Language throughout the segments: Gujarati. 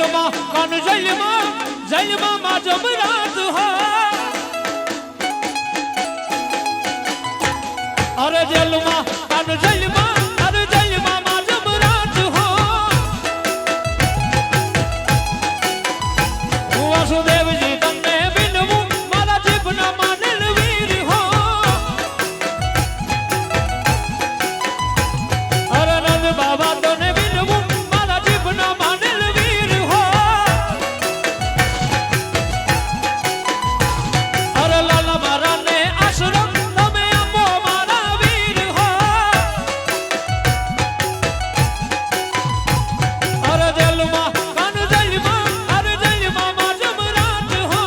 જેલમાં કાન જેલમાં માં જમરાત હો અરે જેલમાં કાન જેલમાં અરે જેલમાં માં જમરાત હો વાસુદેવજી તમને બિનવું મારા જીભના માનેલ વીર હો અરે નંદ બાબા તને બિનવું મારા જીભના માનેલ વીર હો અરે લાલા મારા ને આશ્રમ તમે આપો મારા વીર હો અરે જેલમાં કાન જેલમાં અરે જેલમાં માં જમરાત હો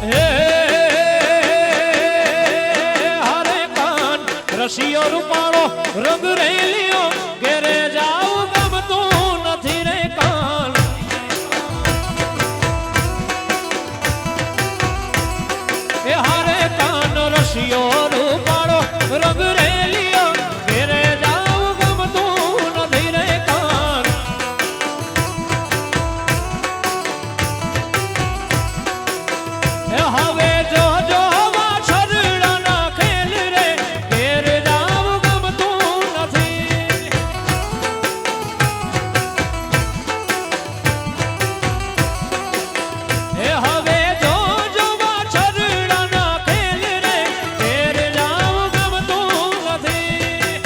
હે હરે કાન રસિયો રૂપાળો રંગ રેલિયો ઘેરે જાવ ગમતું નથી રે કાન એ હરે કાન રસિયો રૂપાળો રંગ રેલિયો ઘેરે જાવ ગમતું નથી રે કાન એ હવે જો જો વાછરડાના ખેલ રે ઘેરે જાવ ગમતું નથી એ હવે જો જો વાછરડાના ખેલ રે ઘેરે જાવ ગમતું નથી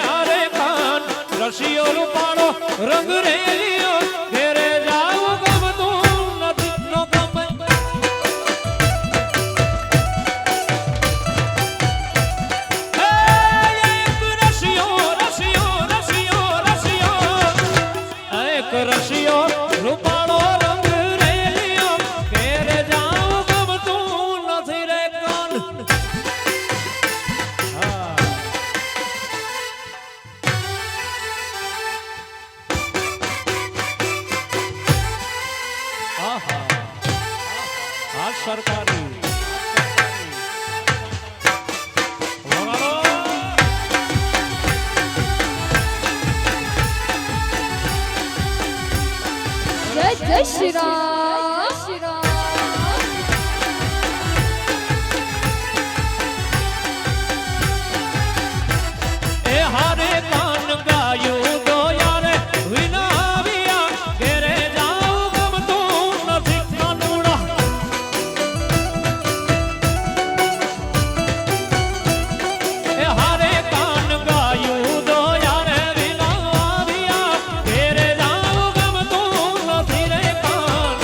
હરે કાન રસિયો રૂપાળો રંગ રેલિયો ઘેરે જાવ ગમતું નથી નો ગમે એક રસિયો રૂપાળો રંગ રેલિયો ઘેરે જાવ ગમતું નથી રે કાન આ સરકારી જય જય શ્રી રામ એ હારે કાન ગાયું દોયા રે વિના આવ્યા ઘેરે જાવ ગમતું નથી કાનુડા એ હારે કાન ગાયું દોયા રે વિના આવ્યા ઘેરે જાવ ગમતું નથી રે કાન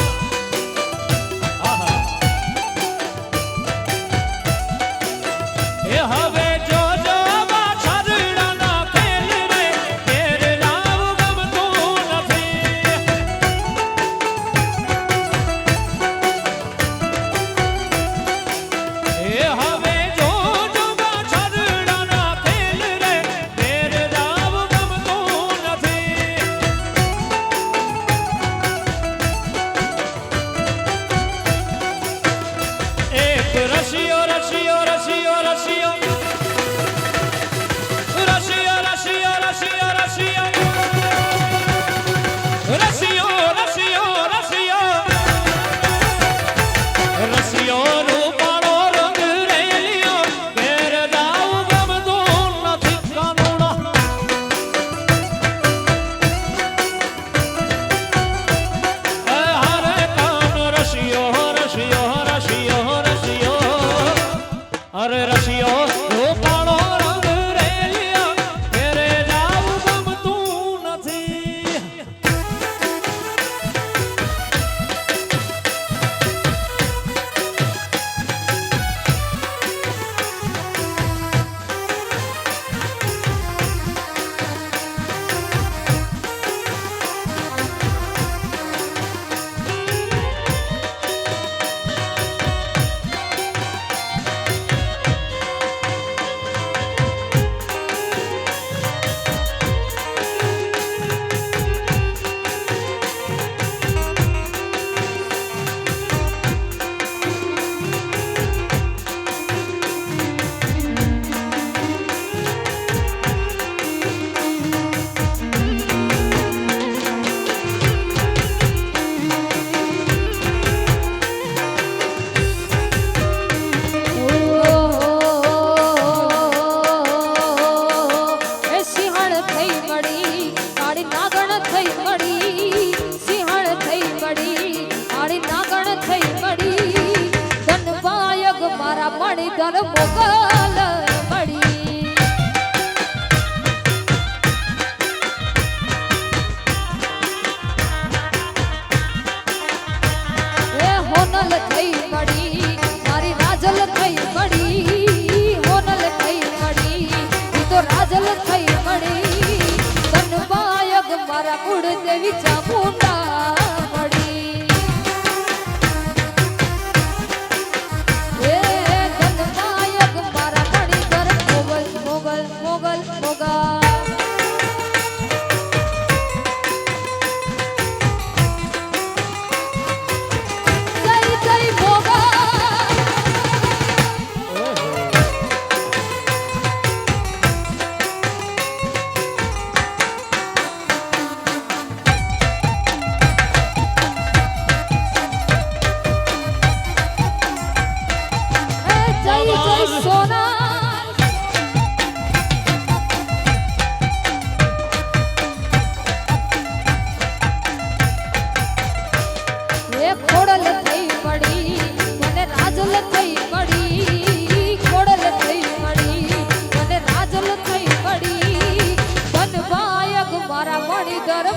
કુળ દેવી ચામુંડા મળી એ ગણનાયક મારા મણિધર મોગલ મોગલ મોગલ મોગા ખોડલ થઈ પડી મને રાજલ થઈ પડી ખોડલ થઈ પડી મને રાજલ થઈ પડી ધનવાયક મારા મણિધર